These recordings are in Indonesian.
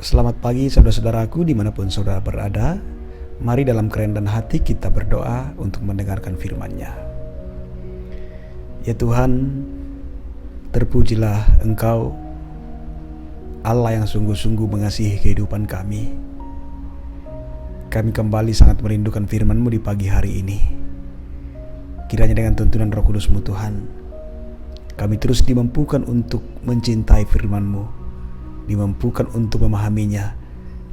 Selamat pagi saudara-saudaraku dimanapun saudara berada. Mari dalam kerendahan hati kita berdoa untuk mendengarkan firman-Nya. Ya Tuhan, terpujilah Engkau, Allah yang sungguh-sungguh mengasihi kehidupan kami. Kami kembali sangat merindukan firman-Mu di pagi hari ini. Kiranya dengan tuntunan Roh Kudus-Mu Tuhan, kami terus dimampukan untuk mencintai firman-Mu, dimampukan untuk memahaminya,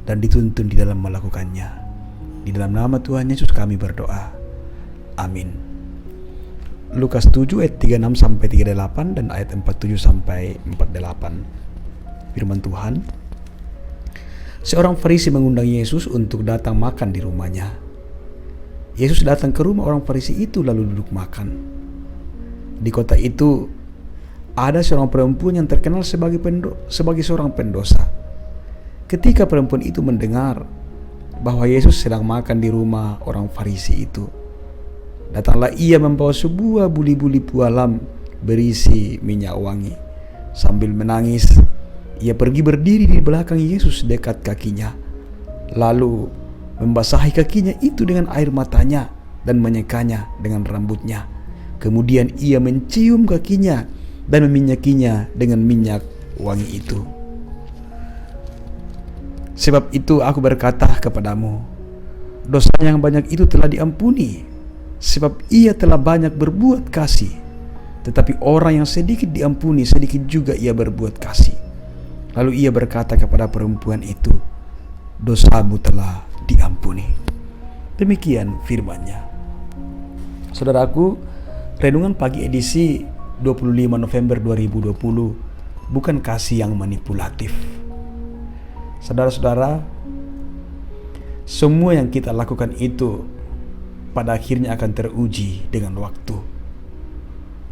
dan dituntun di dalam melakukannya. Di dalam nama Tuhan Yesus kami berdoa. Amin. Lukas 7 ayat 36 sampai 38 dan ayat 47 sampai 48. Firman Tuhan. Seorang Farisi mengundang Yesus untuk datang makan di rumahnya. Yesus datang ke rumah orang Farisi itu lalu duduk makan. Di kota itu ada seorang perempuan yang terkenal sebagai seorang pendosa. Ketika perempuan itu mendengar bahwa Yesus sedang makan di rumah orang Farisi itu, datanglah ia membawa sebuah buli-buli pualam berisi minyak wangi. Sambil menangis, ia pergi berdiri di belakang Yesus dekat kakinya, lalu membasahi kakinya itu dengan air matanya dan menyekanya dengan rambutnya. Kemudian ia mencium kakinya dan meminyakinya dengan minyak wangi itu. Sebab itu aku berkata kepadamu, dosa yang banyak itu telah diampuni, sebab ia telah banyak berbuat kasih. Tetapi orang yang sedikit diampuni, sedikit juga ia berbuat kasih. Lalu ia berkata kepada perempuan itu, dosamu telah diampuni. Demikian firman-Nya. Saudaraku, renungan pagi edisi 25 November 2020 bukan kasih yang manipulatif. Saudara-saudara, semua yang kita lakukan itu pada akhirnya akan teruji dengan waktu.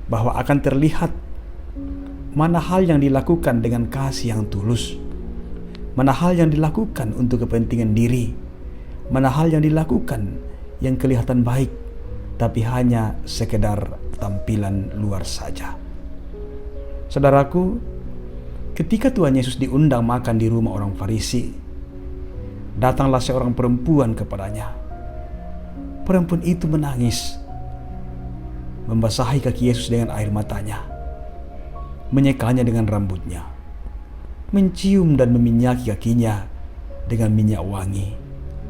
Bahwa akan terlihat mana hal yang dilakukan dengan kasih yang tulus, mana hal yang dilakukan untuk kepentingan diri, mana hal yang dilakukan yang kelihatan baik tapi hanya sekedar tampilan luar saja. Saudaraku, ketika Tuhan Yesus diundang makan di rumah orang Farisi, datanglah seorang perempuan kepadanya. Perempuan itu menangis, membasahi kaki Yesus dengan air matanya, menyekanya dengan rambutnya, mencium dan meminyaki kakinya dengan minyak wangi.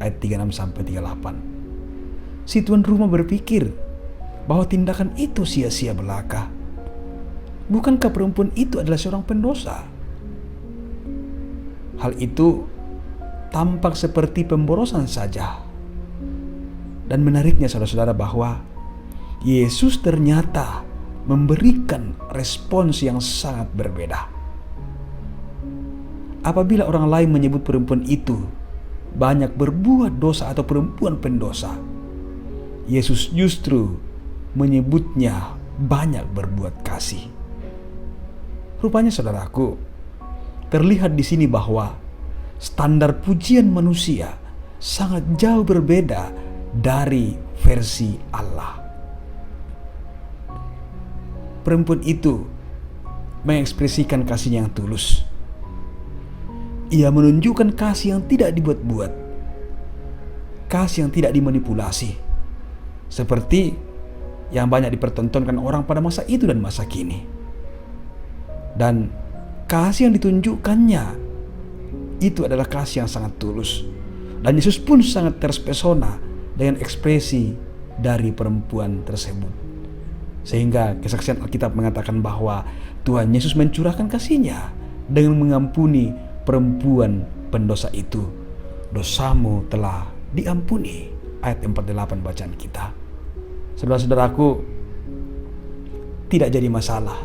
Ayat 36 sampai 38. Si tuan rumah berpikir bahwa tindakan itu sia-sia belaka. Bukankah perempuan itu adalah seorang pendosa? Hal itu tampak seperti pemborosan saja. Dan menariknya saudara-saudara bahwa Yesus ternyata memberikan respons yang sangat berbeda. Apabila orang lain menyebut perempuan itu banyak berbuat dosa atau perempuan pendosa, Yesus justru menyebutnya banyak berbuat kasih. Rupanya saudaraku, terlihat di sini bahwa standar pujian manusia sangat jauh berbeda dari versi Allah. Perempuan itu mengekspresikan kasih yang tulus. Ia menunjukkan kasih yang tidak dibuat-buat, kasih yang tidak dimanipulasi, seperti yang banyak dipertontonkan orang pada masa itu dan masa kini. Dan kasih yang ditunjukkannya itu adalah kasih yang sangat tulus. Dan Yesus pun sangat terpesona dengan ekspresi dari perempuan tersebut. Sehingga kesaksian Alkitab mengatakan bahwa Tuhan Yesus mencurahkan kasih-Nya dengan mengampuni perempuan pendosa itu. Dosamu telah diampuni. Ayat 48 bacaan kita. Saudara-saudaraku, tidak jadi masalah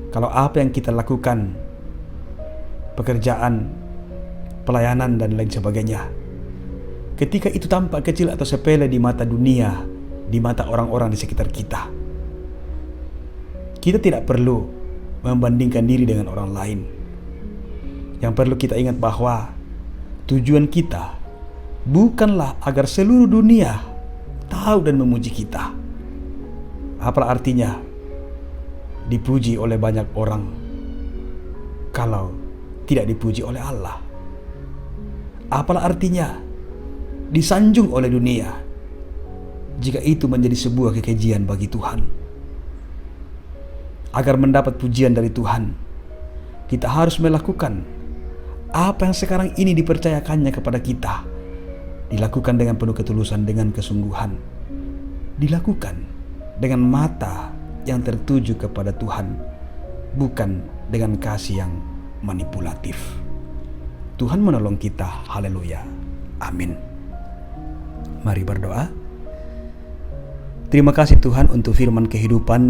kalau apa yang kita lakukan, pekerjaan, pelayanan dan lain sebagainya, ketika itu tampak kecil atau sepele di mata dunia, di mata orang-orang di sekitar kita, kita tidak perlu membandingkan diri dengan orang lain. Yang perlu kita ingat bahwa tujuan kita bukanlah agar seluruh dunia tahu dan memuji kita. Apalah artinya dipuji oleh banyak orang kalau tidak dipuji oleh Allah? Apalah artinya disanjung oleh dunia jika itu menjadi sebuah kekejian bagi Tuhan? Agar mendapat pujian dari Tuhan, kita harus melakukan apa yang sekarang ini dipercayakannya kepada kita. Dilakukan dengan penuh ketulusan, dengan kesungguhan. Dilakukan dengan mata yang tertuju kepada Tuhan, bukan dengan kasih yang manipulatif. Tuhan menolong kita. Haleluya. Amin. Mari berdoa. Terima kasih Tuhan untuk firman kehidupan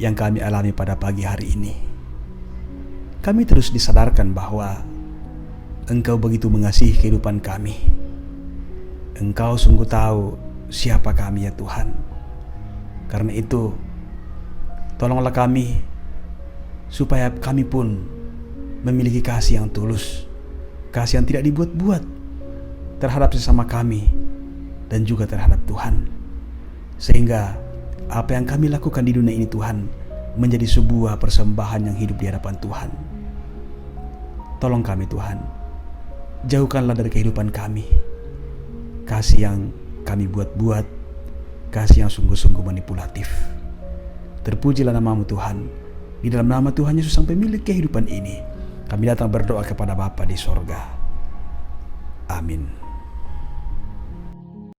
yang kami alami pada pagi hari ini. Kami terus disadarkan bahwa Engkau begitu mengasihi kehidupan kami. Engkau sungguh tahu siapa kami ya Tuhan. Karena itu, tolonglah kami supaya kami pun memiliki kasih yang tulus, kasih yang tidak dibuat-buat terhadap sesama kami dan juga terhadap Tuhan. Sehingga apa yang kami lakukan di dunia ini Tuhan menjadi sebuah persembahan yang hidup di hadapan Tuhan. Tolong kami Tuhan, jauhkanlah dari kehidupan kami kasih yang kami buat-buat, kasih yang sungguh-sungguh manipulatif. Terpujilah nama-Mu Tuhan. Di dalam nama Tuhan Yesus Sang Pemilik kehidupan ini, kami datang berdoa kepada Bapa di sorga. Amin.